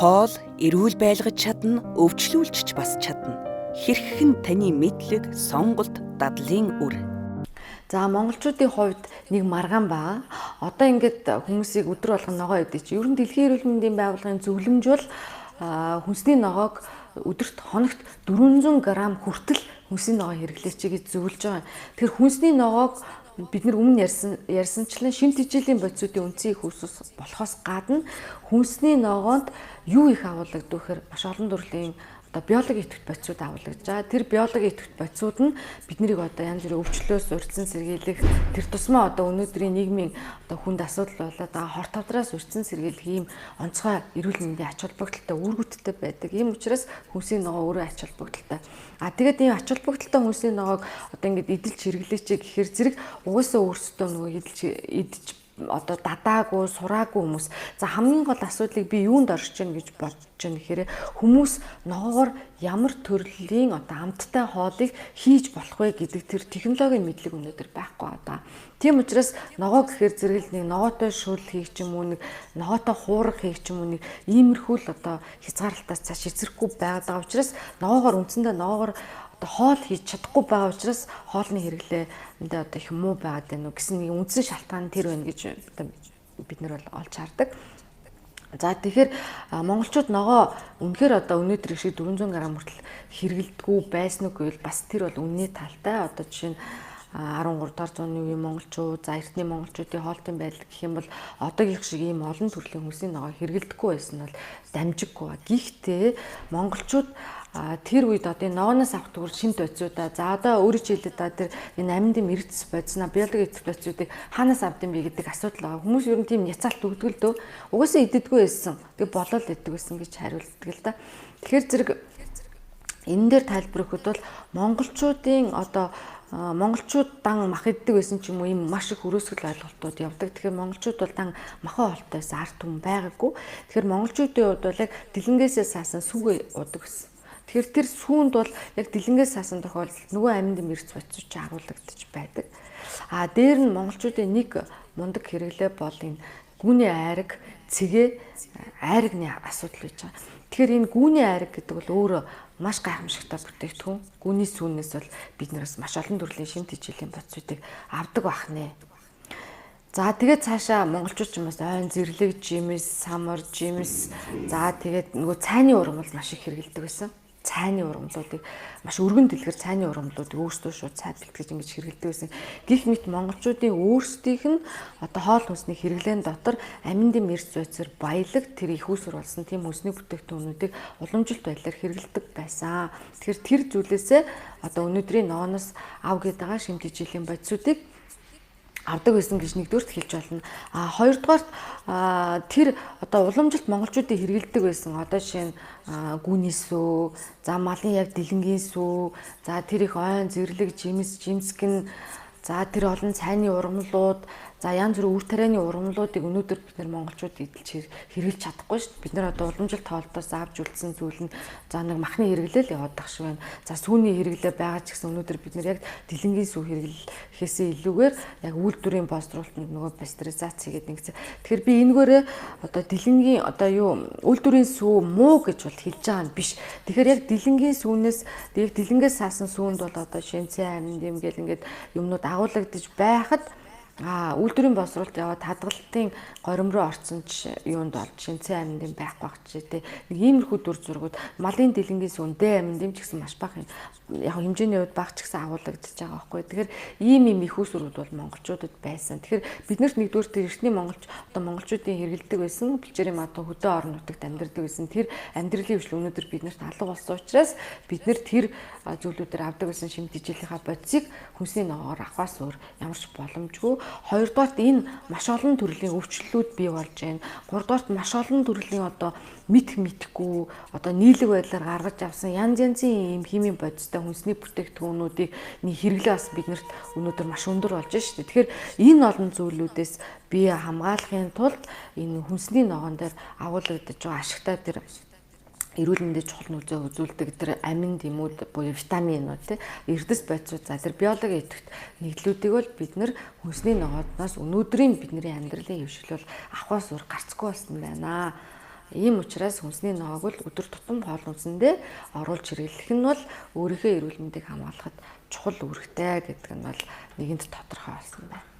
Хоол эрүүл байлгаж чадна, өвчлүүлж бас чадна. Хэрхэн таны мэдлэг, сонголт, дадлын үр. За монголчуудын хувьд нэг маргаан байгаа. Одоо ингээд хүмүүсийг өдөр болгон ногоо идэж. Ер нь Дэлхийн эрүүл мэндийн байгууллагын зөвлөмж бол хүнсний ногоог өдөрт хоногт 400 г хүртэл хүнсний ногоо хэрэглээч гэж зөвлөж байгаа. Тэгэхээр хүнсний ногоог бид нар өмнө ярьсанчлан шин тэжээлийн бодисуудын үндсэн их үсэс болохоос гадна хүнсний ногоонд юу их агуулдаг гэхээр маш олон төрлийн одоо биологийн идэвхтэй бодисууд агуулж байгаа. Тэр биологийн идэвхтэй бодисууд нь биднийг одоо янз бүрийн өвчлөөс урьдчилан сэргийлэх тэр тусмаа одоо өнөөдрийн нийгмийн одоо хүнд асуудал болоод байгаа хорт тавдраас урьдчилан сэргийлэх ийм онцгой эрүүл мэндийн ач холбогдолтой үүргүүдтэй байдаг. Ийм учраас хүнсний ногоо өөрөө ач холбогдолтой. Тэгээд ийм ач холбогдолтой хүнсний ногоог одоо ингээд идэлж хэрэглээч гэхээр зэрэг угаасаа өөрсдөө нөгөө идэж одоо дадаагүй, сураагүй хүмүүс. За хамгийн гол асуудлыг би юунд орж ийн гэж бодож байна гэхээр хүмүүс ногоогоор ямар төрлийн одоо амттай хоолыг хийж болох вэ гэдэг тэр технологийн мэдлэг өнөөдөр байхгүй одоо. Тийм учраас ногоо гэхээр зэрэг нэг ногоотой шүл хийх ч юм уу, нэг ногоотой хуурга хийх ч юм уу, нэг иймэрхүү л одоо хязгаарлалтаас цааш эзрэхгүй байгаа учраас ногоогоор үндсэндээ ногоогоор хоол хийж чадахгүй байгаа учраас хоолны хэрэглээнд одоо их муу байгаад байна уу гэсэн нэг үндсэн шалтгаан тэр байна гэж бид нар бол олж хардаг. За тэгэхээр монголчууд ногоо үнэхээр одоо өнөөдөр шиг 400 г хүртэл хэрэгэлдэггүй байсан уу гэвэл бас тэр бол үнний талтай. Одоо жишээ нь 13 дугаар зууны үеийн монголчууд, за эртний монголчуудын хоолтын байдал гэх юм бол одоогийн шиг ийм олон төрлийн хүнсний ногоо хэрэгэлдэггүй байсан нь бол дамжиггүй. Гэхдээ монголчууд тэр үед одоо энэ ногооноос авах төгөр шимт бодисуудаа за одоо өөрөөр хэлээд тэр энэ амьдын мэрэгц бодиснаа биологийн эцэг бодисуудыг хаанаас авдсан бэ гэдэг асуудал байгаа. Хүмүүс ер нь тийм няцаалт өгдөг л дөө. Угаасаа иддэггүй байсан. Тэг болол иддэг байсан гэж хариулдаг л да. Тэгэхээр зэрэг энэ дээр тайлбарлахад бол монголчуудын одоо монголчууд дан мах иддэг байсан ч юм уу ийм маш их өрөөсгөл ойлголтууд явдаг. Тэгэхээр монголчууд бол дан махан хоолтойс ард түмэн байгаагүй. Тэгэхээр монголчуудын хувьд бол яг дэлингээсээ саасан сүгэ удаг гэсэн. Тэгэхээр тэр сүүнд бол яг дэлингээс саасан тохиолдолд нөгөө амьд мэрэгц бодис ч агуулгадж байдаг. Дээр нь монголчуудын нэг мундаг хэрэглээ бол энэ гүүний айраг, цэгээ айрагны асуудал гэж байгаа. Тэгэхээр энэ гүүний айраг гэдэг бол өөрөө маш гайхамшигтай бүтээгдэхүүн. Гүүний сүүнээс бол бид нараас маш олон төрлийн шимт хичээлийн бодисуудыг авдаг бахнэ. За тэгээд цаашаа монголчууд ч юм бас ойн зэрлэг, жимс, самар, жимс. За тэгээд нөгөө цайны урам бол маш их хэрэгэлдэг байсан. Цайны ургамлуудыг маш өргөн дэлгэр цайны ургамлуудыг өөрсдөө шууд цай бэлтгэж ингэж хэрэглэдэг байсан. Гэх мэт монголчуудын өөрсдийнх нь одоо хоол хүнсний хэрэглэн дотор аминдын мэрц зүйцэр баялаг тэр их усүр болсон тийм хүнсний бүтээгдэхүүнүүдийг уламжилт байдлаар хэрэглэдэг байсан. Тэгэхээр тэр зүйлээсээ одоо өнөөдрийн ногооноос ав гэдэг байгаа шимт хичээлийн бодисуудыг авдаг байсан гэж нэгдүгээрт хэлж болно. Хоёрдугаарт тэр одоо уламжилт монголчуудын хэрэгэлдэг байсан. Одоо жишээ нь гүүний сүү, за малын яг дэлэнгийн сүү, за тэр их ойн зэрлэг, жимсгэн, за тэр олон цайны ургамлууд, за янз бүрийн үр тарианы ургамлуудыг өнөөдөр бид нар монголчууд эдэлж хэрэглэж чадахгүй шүү дээ. Бид нар одоо уламжилт хоолтоос авч үлдсэн зүйл нь за нэг махны хэрэглээл яваадах шиг байна. За сүүний хэрэглээ байгаа ч гэсэн өнөөдөр бид нар яг дэлэнгийн сүү хэрэглэхээсээ илүүгээр яг үйлдвэрийн боловсруулалтанд нөгөө пастеризац хийгээд нэгсэн. Тэгэхээр би энэгээрээ одоо дэлэнгийн одоо юу үйлдвэрийн сүү муу гэж бол хэлж байгаа нь биш. Тэгэхээр яг дэлэнгийн сүүнээс яг дэлэнгээс саасан сүүнд бол одоо шинцэн аминд юм гэл ингээд юмнууд агуулгадж байхад үйлдвэрийн боловсруулалт яваад хадгалтын горим руу орсон юунд бол шинцэн аминд байхгүй байх ч тийм нэг иймэрхүү дүр зургууд малын дэлэнгийн сүндээ аминд ч гэсэн маш бага яг хэмжээний хувьд бага ч гэсэн агуулгадж байгаа байхгүй. Тэгэхээр ийм их усүрүүд бол монголчуудад байсан. Тэгэхээр биднэрт нэгдүгээр эртний монголчуудын хэрэгэлдэг байсан бэлчээрийн мадуу хөдөө орон нутагт амьдардаг байсан. Тэр амьдралын хвшил өнөөдөр биднэрт алга болсон учраас бид нэр тэр зүйлүүдээр авдаг байсан шимт хичээлийнхаа бодисыг хүнсний ногоогоор авахаас өөр ямар ч боломжгүй. Хоёрдугаарт энэ маш олон төрлийн өвчлөлүүд бий болж байна. Гуравдугаарт маш олон төрлийн одоо мэдхгүй одоо нийлэг байдлаар гаргаж авсан янзын ийм химийн бодистой хүнсний бүтээгдэхүүнүүдийг хэрэглээ бас биднэрт өнөөдөр маш өндөр болж байна шүү дээ. Тэгэхээр энэ олон зүйлүүдээс бие хамгаалахын тулд энэ хүнсний ногоон дээр агуулгадж байгаа ашигтай тэр эрүүл мэндийн чухал нөлөө үзүүлдэг тэр амин гэмүүд буюу витаминууд тий эрдэс бодисууд за тэр биологийн идэвхт нэгдлүүдийг бол бид нар хүнсний ногоодноос өнөөдрийн бидний амьдралын хөвшил бол авахаас өөр гарцгүй болсон байна. Ийм учраас хүнсний ноогоог л өдөр тутам хоол хүнсэндээ оруулж хэрэглэх нь бол өөрийнхөө эрүүл мэндийг хамгаалахад чухал үүрэгтэй гэдэг нь бол нэгэнд тодорхой болсон байна.